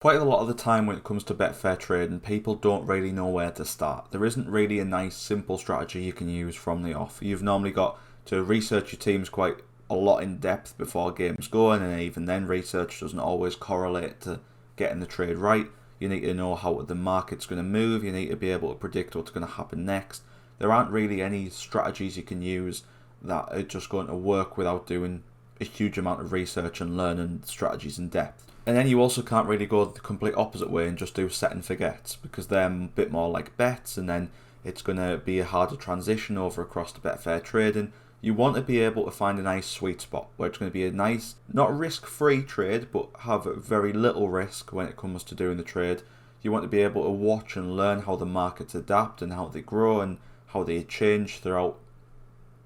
Quite a lot of the time when it comes to Betfair trading, people don't really know where to start. There isn't really a nice simple strategy you can use from the off. You've normally got to research your teams quite a lot in depth before games go, and even then research doesn't always correlate to getting the trade right. You need to know how the market's going to move, you need to be able to predict what's going to happen next. There aren't really any strategies you can use that are just going to work without doing a huge amount of research and learning strategies in depth. And then you also can't really go the complete opposite way and just do set and forgets, because they're a bit more like bets, and then it's going to be a harder transition over across to Betfair trading. You want to be able to find a nice sweet spot where it's going to be a nice, not risk-free trade, but have very little risk when it comes to doing the trade. You want to be able to watch and learn how the markets adapt and how they grow and how they change throughout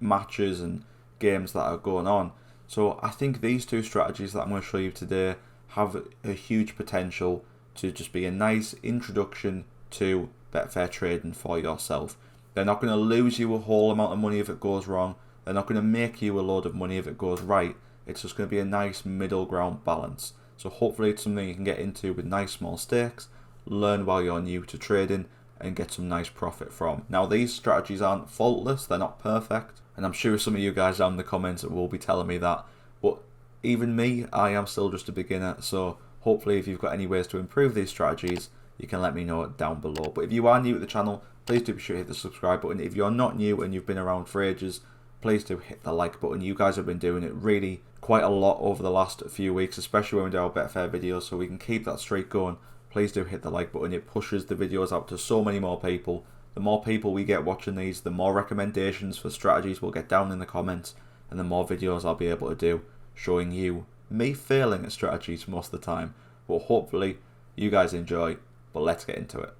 matches and games that are going on. So I think these two strategies that I'm going to show you today have a huge potential to just be a nice introduction to Betfair trading for yourself. They're not going to lose you a whole amount of money if it goes wrong. They're not going to make you a load of money if it goes right. It's just going to be a nice middle ground balance. So hopefully it's something you can get into with nice small stakes, learn while you're new to trading, and get some nice profit from. Now, these strategies aren't faultless, they're not perfect, and I'm sure some of you guys down in the comments will be telling me that, but even me, I am still just a beginner, so hopefully if you've got any ways to improve these strategies, you can let me know down below. But if you are new to the channel, please do be sure to hit the subscribe button. If you're not new and you've been around for ages, please do hit the like button. You guys have been doing it really quite a lot over the last few weeks, especially when we do our Betfair videos, so we can keep that streak going. Please do hit the like button. It pushes the videos out to so many more people. The more people we get watching these, the more recommendations for strategies we'll get down in the comments, and the more videos I'll be able to do showing you me failing at strategies most of the time. But hopefully you guys enjoy, but let's get into it.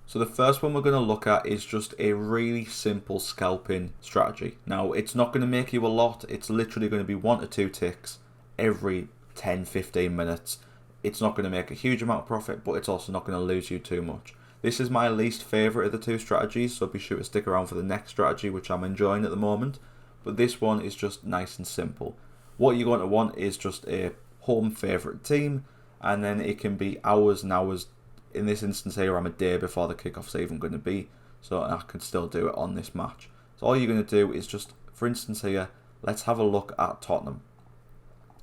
So the first one we're going to look at is just a really simple scalping strategy. Now, it's not going to make you a lot. It's literally going to be 1 to 2 ticks every 10-15 minutes. It's not going to make a huge amount of profit, but it's also not going to lose you too much. This is my least favourite of the two strategies, so be sure to stick around for the next strategy, which I'm enjoying at the moment. But this one is just nice and simple. What you're going to want is just a home favourite team, and then it can be hours and hours. In this instance here, I'm a day before the kickoff's even going to be, so I can still do it on this match. So all you're going to do is just, for instance here, let's have a look at Tottenham.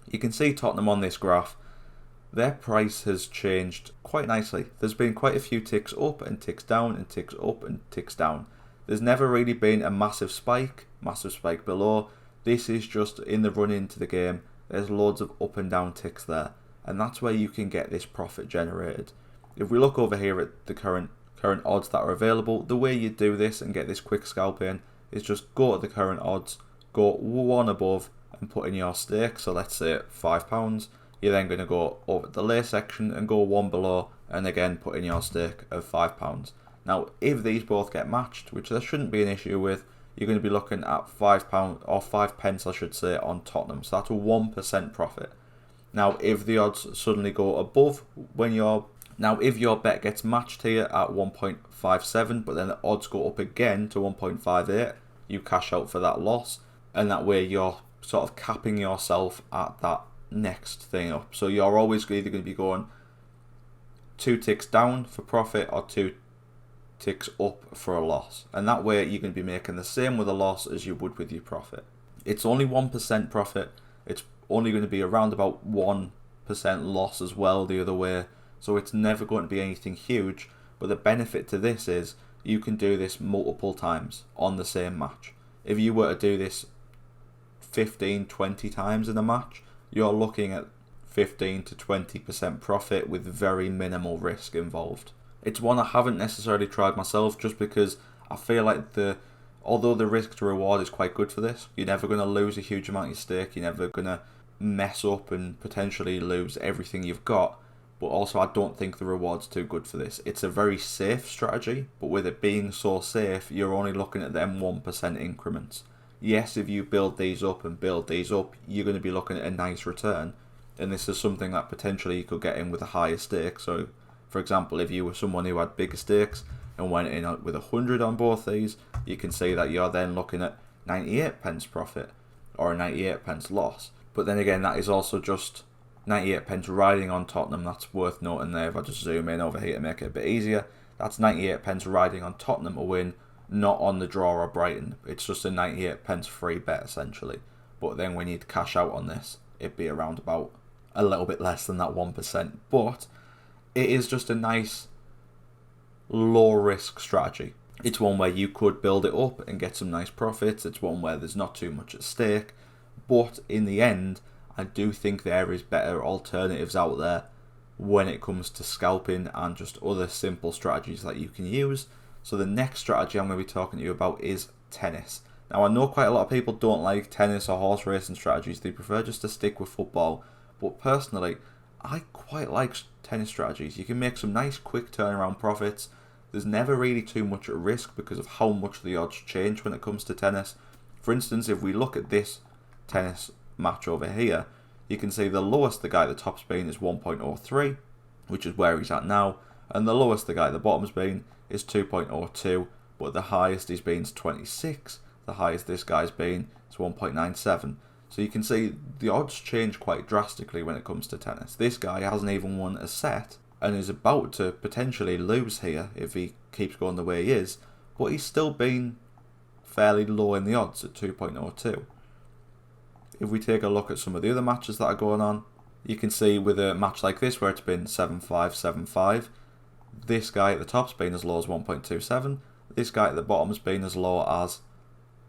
You can see Tottenham on this graph. Their price has changed quite nicely. There's been quite a few ticks up and ticks down and ticks up and ticks down. There's never really been a massive spike below. This is just in the run into the game. There's loads of up and down ticks there, and that's where you can get this profit generated. If we look over here at the current odds that are available, the way you do this and get this quick scalp in is just go to the current odds, go one above and put in your stake. So let's say £5. You're then going to go over the lay section and go one below and again put in your stake of £5. Now, if these both get matched, which there shouldn't be an issue with, you're going to be looking at £5 or 5 pence, I should say, on Tottenham. So that's a 1% profit. Now, if the odds suddenly go above if your bet gets matched here at 1.57, but then the odds go up again to 1.58, you cash out for that loss, and that way you're sort of capping yourself at that next thing up. So you're always either going to be going 2 ticks down for profit or 2 ticks up for a loss, and that way you're going to be making the same with a loss as you would with your profit. It's only 1% profit. It's only going to be around about 1% loss as well the other way, so it's never going to be anything huge. But the benefit to this is you can do this multiple times on the same match. If you were to do this 15-20 times in a match, you're looking at 15 to 20% profit with very minimal risk involved. It's one I haven't necessarily tried myself, just because I feel like although the risk to reward is quite good for this, you're never going to lose a huge amount of stake, you're never going to mess up and potentially lose everything you've got, but also I don't think the reward's too good for this. It's a very safe strategy, but with it being so safe, you're only looking at them 1% increments. Yes, if you build these up and build these up, you're going to be looking at a nice return, and this is something that potentially you could get in with a higher stake. So for example, if you were someone who had bigger stakes and went in with 100 on both these, you can see that you're then looking at 98 pence profit or a 98 pence loss. But then again, that is also just 98 pence riding on Tottenham. That's worth noting there. If I just zoom in over here to make it a bit easier, that's 98 pence riding on Tottenham to win, not on the draw or Brighton. It's just a 98 pence free bet essentially. But then when you'd cash out on this, it'd be around about a little bit less than that 1%. But it is just a nice low risk strategy. It's one where you could build it up and get some nice profits. It's one where there's not too much at stake. But in the end, I do think there is better alternatives out there when it comes to scalping and just other simple strategies that you can use. So the next strategy I'm going to be talking to you about is tennis. Now I know quite a lot of people don't like tennis or horse racing strategies. They prefer just to stick with football. But personally, I quite like tennis strategies. You can make some nice quick turnaround profits. There's never really too much at risk because of how much the odds change when it comes to tennis. For instance, if we look at this tennis match over here, you can see the lowest the guy at the top's been is 1.03, which is where he's at now, and the lowest the guy at the bottom's been is 2.02, but the highest he's been is 26, the highest this guy's been is 1.97. So you can see the odds change quite drastically when it comes to tennis. This guy hasn't even won a set and is about to potentially lose here if he keeps going the way he is, but he's still been fairly low in the odds at 2.02. If we take a look at some of the other matches that are going on, you can see with a match like this where it's been 7-5, 7-5, this guy at the top's been as low as 1.27, this guy at the bottom's been as low as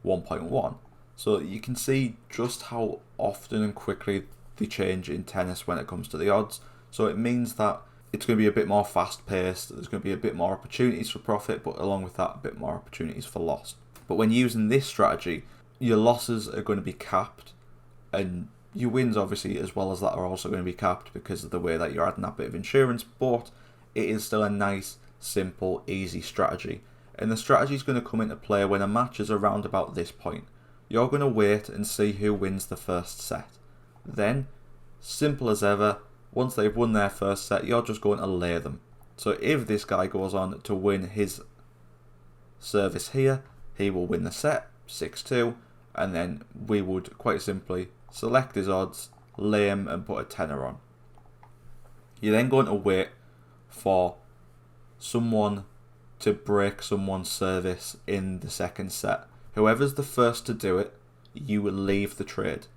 1.1. So you can see just how often and quickly they change in tennis when it comes to the odds. So it means that it's going to be a bit more fast paced, there's going to be a bit more opportunities for profit, but along with that a bit more opportunities for loss. But when using this strategy, your losses are going to be capped, and your wins obviously as well as that are also going to be capped because of the way that you're adding that bit of insurance, but it is still a nice, simple, easy strategy. And the strategy is going to come into play when a match is around about this point. You're going to wait and see who wins the first set. Then, simple as ever, once they've won their first set, you're just going to lay them. So if this guy goes on to win his service here, he will win the set, 6-2, and then we would quite simply select his odds, lay him and put a tenner on. You're then going to wait for someone to break someone's service in the second set. Whoever's the first to do it, you will leave the trade.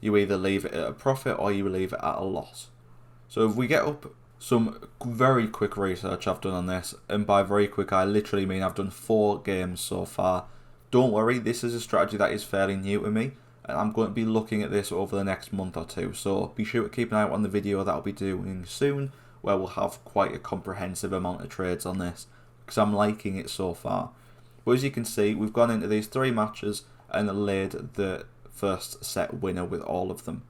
You either leave it at a profit or you will leave it at a loss. So if we get up some very quick research I've done on this, and by very quick I literally mean I've done 4 games so far. Don't worry, this is a strategy that is fairly new to me, and I'm going to be looking at this over the next month or two. So be sure to keep an eye out on the video that I'll be doing soon, where we'll have quite a comprehensive amount of trades on this, because I'm liking it so far. But as you can see, we've gone into these 3 matches and laid the first set winner with all of them.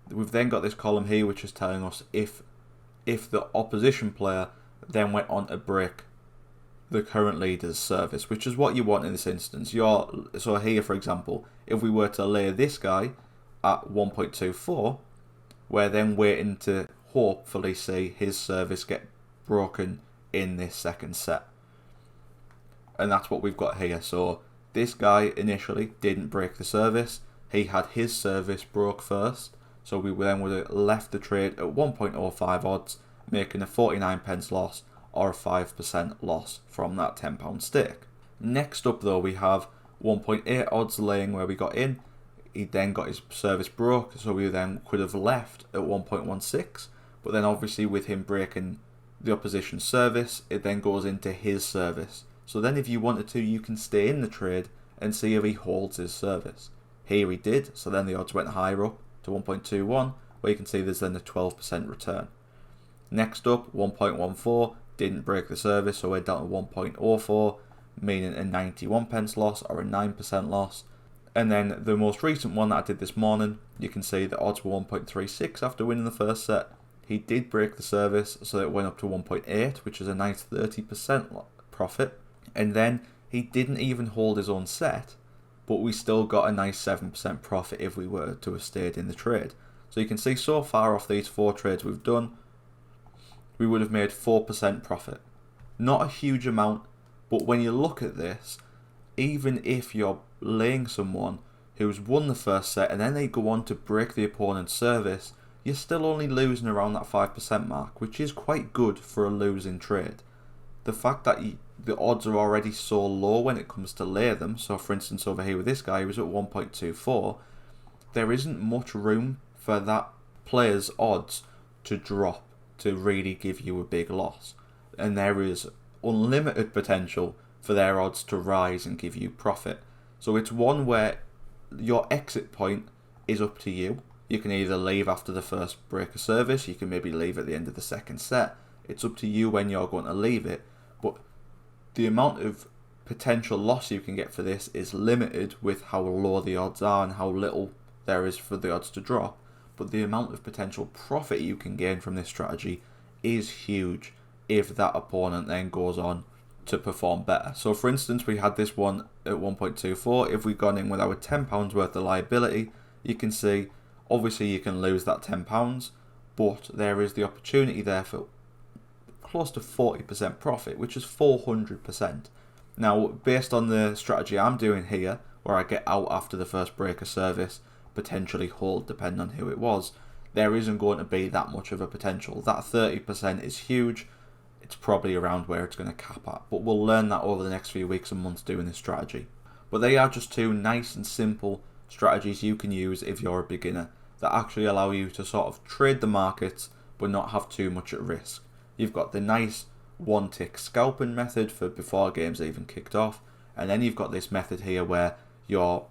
We've then got this column here which is telling us if the opposition player then went on to break the current leader's service, which is what you want in this instance. So here, for example, if we were to lay this guy at 1.24, we're then waiting to hopefully see his service get broken in this second set. And that's what we've got here. So this guy initially didn't break the service. He had his service broke first. So we then would have left the trade at 1.05 odds, making a 49 pence loss or a 5% loss from that £10 stake. Next up though, we have 1.8 odds laying where we got in. He then got his service broke, so we then could have left at 1.16. But then obviously with him breaking the opposition's service, it then goes into his service. So then if you wanted to, you can stay in the trade and see if he holds his service. Here he did, so then the odds went higher up to 1.21, where you can see there's then a 12% return. Next up, 1.14 didn't break the service, so we're down to 1.04, meaning a 91 pence loss or a 9% loss. And then the most recent one that I did this morning, you can see the odds were 1.36 after winning the first set. He did break the service, so it went up to 1.8, which is a nice 30% profit. And then he didn't even hold his own set, but we still got a nice 7% profit if we were to have stayed in the trade. So you can see so far off these 4 trades we've done, we would have made 4% profit. Not a huge amount, but when you look at this, even if you're laying someone who's won the first set and then they go on to break the opponent's service, you're still only losing around that 5% mark, which is quite good for a losing trade. The fact that the odds are already so low when it comes to lay them, so for instance over here with this guy, he was at 1.24, there isn't much room for that player's odds to drop to really give you a big loss. And there is unlimited potential for their odds to rise and give you profit. So it's one where your exit point is up to you. You can either leave after the first break of service, you can maybe leave at the end of the second set. It's up to you when you're going to leave it. But the amount of potential loss you can get for this is limited with how low the odds are and how little there is for the odds to drop. But the amount of potential profit you can gain from this strategy is huge if that opponent then goes on to perform better. So for instance, we had this one at 1.24. If we'd gone in with our £10 worth of liability, you can see obviously you can lose that £10, but there is the opportunity there for close to 40% profit, which is 400%. Now, based on the strategy I'm doing here, where I get out after the first break of service, potentially hold depending on who it was, there isn't going to be that much of a potential. That 30% is huge. It's probably around where it's going to cap at, but we'll learn that over the next few weeks and months doing this strategy. But they are just two nice and simple strategies you can use if you're a beginner that actually allow you to sort of trade the markets but not have too much at risk. You've got the nice one tick scalping method for before games are even kicked off, and then you've got this method here where you're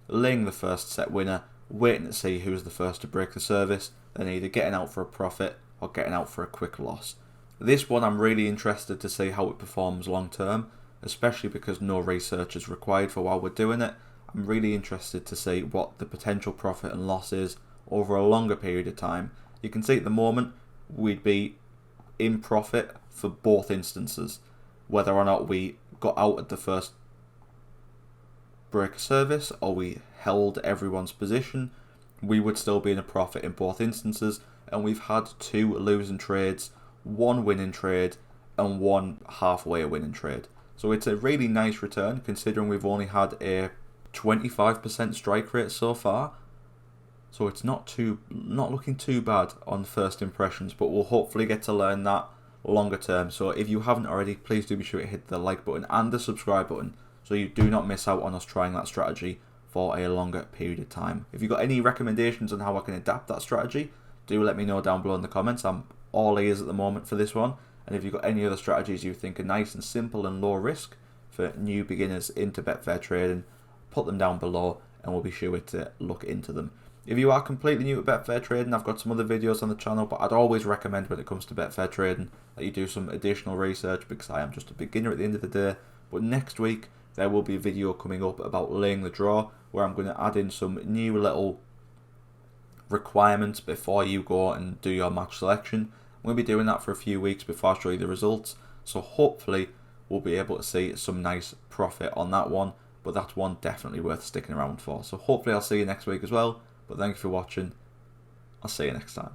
laying the first set winner, waiting to see who's the first to break the service, then either getting out for a profit or getting out for a quick loss. This one I'm really interested to see how it performs long term, especially because no research is required for while we're doing it. I'm really interested to see what the potential profit and loss is over a longer period of time. You can see at the moment we'd be in profit for both instances, whether or not we got out at the first break of service or we held everyone's position, we would still be in a profit in both instances. And we've had 2 losing trades, 1 winning trade and 1 halfway winning trade. So it's a really nice return considering we've only had a 25% strike rate so far. So it's not looking too bad on first impressions, but we'll hopefully get to learn that longer term. So if you haven't already, please do be sure to hit the like button and the subscribe button so you do not miss out on us trying that strategy for a longer period of time. If you've got any recommendations on how I can adapt that strategy, do let me know down below in the comments. I'm all ears at the moment for this one. And if you've got any other strategies you think are nice and simple and low risk for new beginners into Betfair trading, put them down below and we'll be sure to look into them. If you are completely new to Betfair trading, I've got some other videos on the channel, but I'd always recommend when it comes to Betfair trading that you do some additional research because I am just a beginner at the end of the day. But next week there will be a video coming up about laying the draw where I'm going to add in some new little requirements before you go and do your match selection. I'm going to be doing that for a few weeks before I show you the results, so hopefully we'll be able to see some nice profit on that one, but that's one definitely worth sticking around for. So hopefully I'll see you next week as well, but thank you for watching. I'll see you next time.